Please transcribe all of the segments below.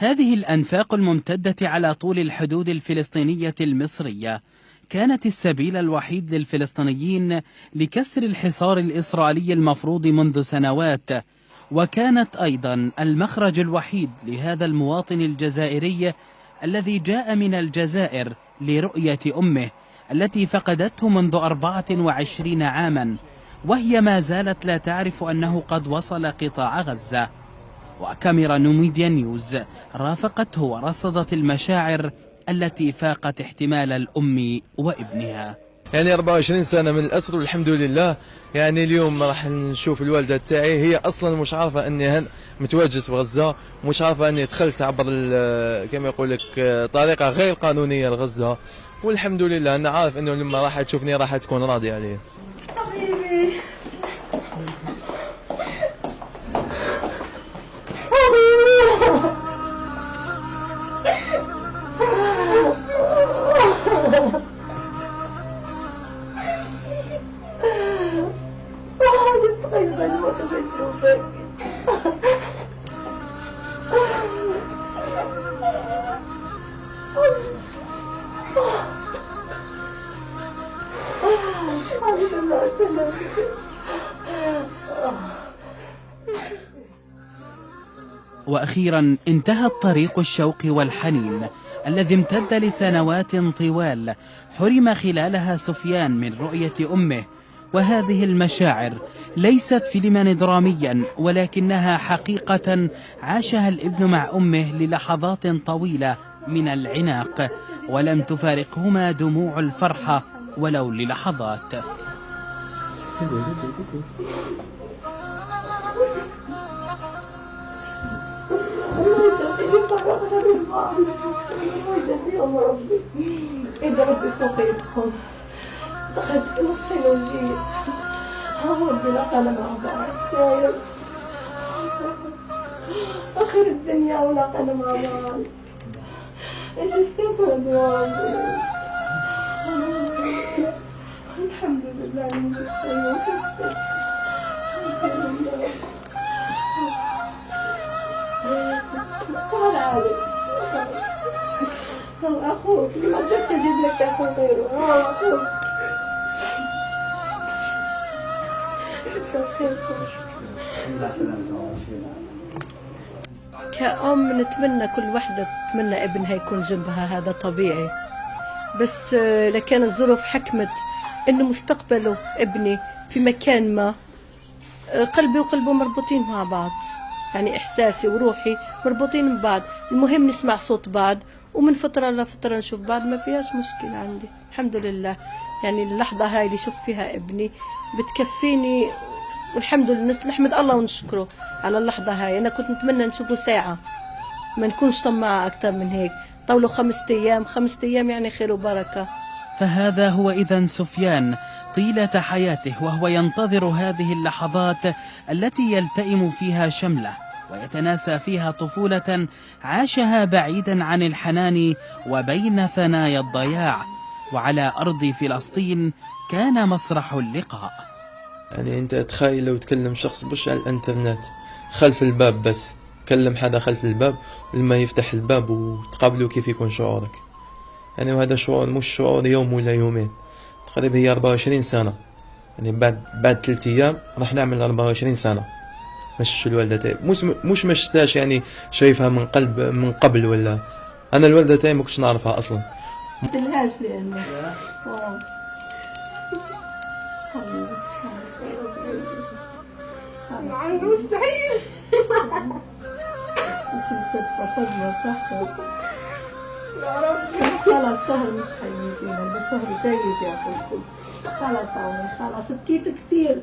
هذه الأنفاق الممتدة على طول الحدود الفلسطينية المصرية كانت السبيل الوحيد للفلسطينيين لكسر الحصار الإسرائيلي المفروض منذ سنوات، وكانت أيضا المخرج الوحيد لهذا المواطن الجزائري الذي جاء من الجزائر لرؤية أمه التي فقدته منذ 24 عاما، وهي ما زالت لا تعرف أنه قد وصل قطاع غزة. وكاميرا نوميديا نيوز رافقته ورصدت المشاعر التي فاقت احتمال الأم وابنها. يعني 24 سنة من الأسر والحمد لله. يعني اليوم راح نشوف الوالدة تاعي، هي أصلا مش عارفة أني متواجد في غزة، مش عارفة أني دخلت عبر كما يقول لك طريقة غير قانونية لغزة، والحمد لله أنا عارف أنه لما راح تشوفني راح تكون راضية عليه. حبيبي وأخيرا انتهى الطريق الشوق والحنين الذي امتد لسنوات طوال حرم خلالها سفيان من رؤية أمه. وهذه المشاعر ليست فيلما دراميا، ولكنها حقيقة عاشها الابن مع أمه للحظات طويلة من العناق، ولم تفارقهما دموع الفرحة ولو للحظات. إذا ربي فوقيتهم دخلت في نص وجيت ربي لقانا مع بعض ساير آخر الدنيا ولقانا مع بعض. إيش استفاد والله. الحمد لله من السيد. تعال عادي أخوك ما قدرت أجيب لك أخو غيره. أخوك كأم نتمنى كل وحدة تتمنى ابنها يكون جنبها، هذا طبيعي، بس لكان الظروف حكمت إنه مستقبله ابني في مكان ما قلبي وقلبه مربوطين مع بعض، يعني إحساسي وروحي مربوطين ببعض. المهم نسمع صوت بعض ومن فترة لفترة نشوف بعض، ما فيهاش مشكلة عندي الحمد لله. يعني اللحظة هاي اللي شفت فيها ابني بتكفيني، والحمد لله نحمد الله ونشكره على اللحظة هاي. أنا كنت نتمنى نشوفه ساعة، ما نكونش طماعة أكتر من هيك. طولوا 5 أيام، 5 أيام يعني خير وبركة. فهذا هو إذن سفيان طيلة حياته، وهو ينتظر هذه اللحظات التي يلتئم فيها شمله ويتناسى فيها طفولة عاشها بعيدا عن الحنان وبين ثنايا الضياع. وعلى أرض فلسطين كان مسرح اللقاء. يعني أنت تخيل لو تكلم شخص مش على الإنترنت خلف الباب، بس كلم حدا خلف الباب ولما يفتح الباب وتقابله كيف يكون شعورك. يعني وهذا شعور مش شعور يوم ولا يومين، تقريبا هي 24 سنة. يعني بعد 3 أيام راح نعمل 24 سنة. مش الوالدة تاعي مش مشتاش، يعني شايفها من قبل، ولا أنا الوالدة تاعي ما كنتش نعرفها أصلا. ما تلهاش لأنه مستحيل. صدمة صح يا رب. خلاص شهر مش حيجينا، بس شهر جاي يا أخوي. خلاص عمي خلاص، بكيت كتير،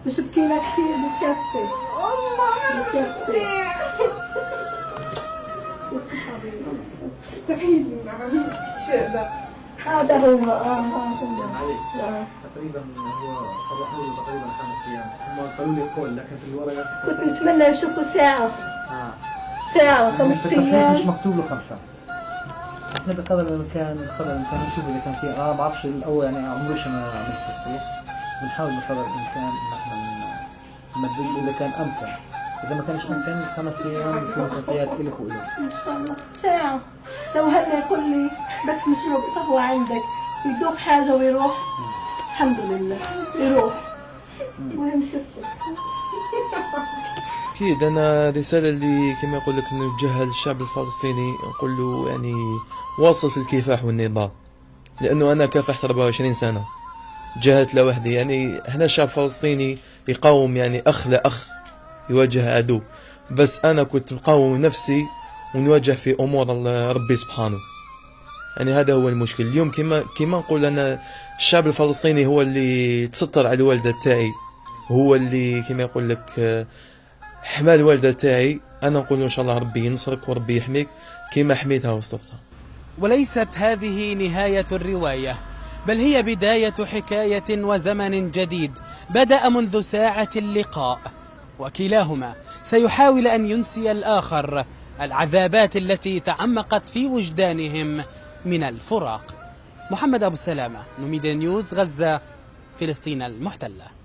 مش بكينا كتير، بكفي والله بكفي. مستحيل نعم الشيء هذا هو. تقريبا هو صرحوا له تقريبا 5 أيام، هم قالوا لي قول، لكن في الورقة كنت نتمنى نشوفه ساعة. ساعة 5 أيام مش مكتوب له 5. احنا بقدر الامكان نشوف اذا كان في ما بعرفش الاول، يعني عمري ما عملت تصحيح، بنحاول بقدر الامكان ان احنا نمدد اذا كان امكن اذا ما كانش ممكن 5 ايام يكونوا تغطيات الك وله ان شاء الله ساعة. لو هلا يقول لي بس نشرب قهوة عندك يدوب حاجة ويروح، الحمد لله يروح وهم شفته. أكيد أنا رسالة اللي كما يقول لك نوجهها للشعب الفلسطيني، نقول له يعني واصل في الكفاح والنضال، لأنه أنا كافحت 24 سنة جاهدت لوحدي. يعني احنا الشعب الفلسطيني يقاوم يعني أخ لأخ يواجه عدو، بس أنا كنت مقاوم نفسي ونواجه في أمور ربي سبحانه. يعني هذا هو المشكل اليوم. كما نقول أنا الشعب الفلسطيني هو اللي تستر على الوالدة تاعي، هو اللي كما يقول لك حمى الوالدة تاعي. أنا نقول إن شاء الله ربي ينصرك وربي يحميك كما حميتها واصطفتها. وليست هذه نهاية الرواية، بل هي بداية حكاية وزمن جديد بدأ منذ ساعة اللقاء، وكلاهما سيحاول أن ينسي الآخر العذابات التي تعمقت في وجدانهم من الفراق. محمد أبو السلامة، نوميديا نيوز، غزة، فلسطين المحتلة.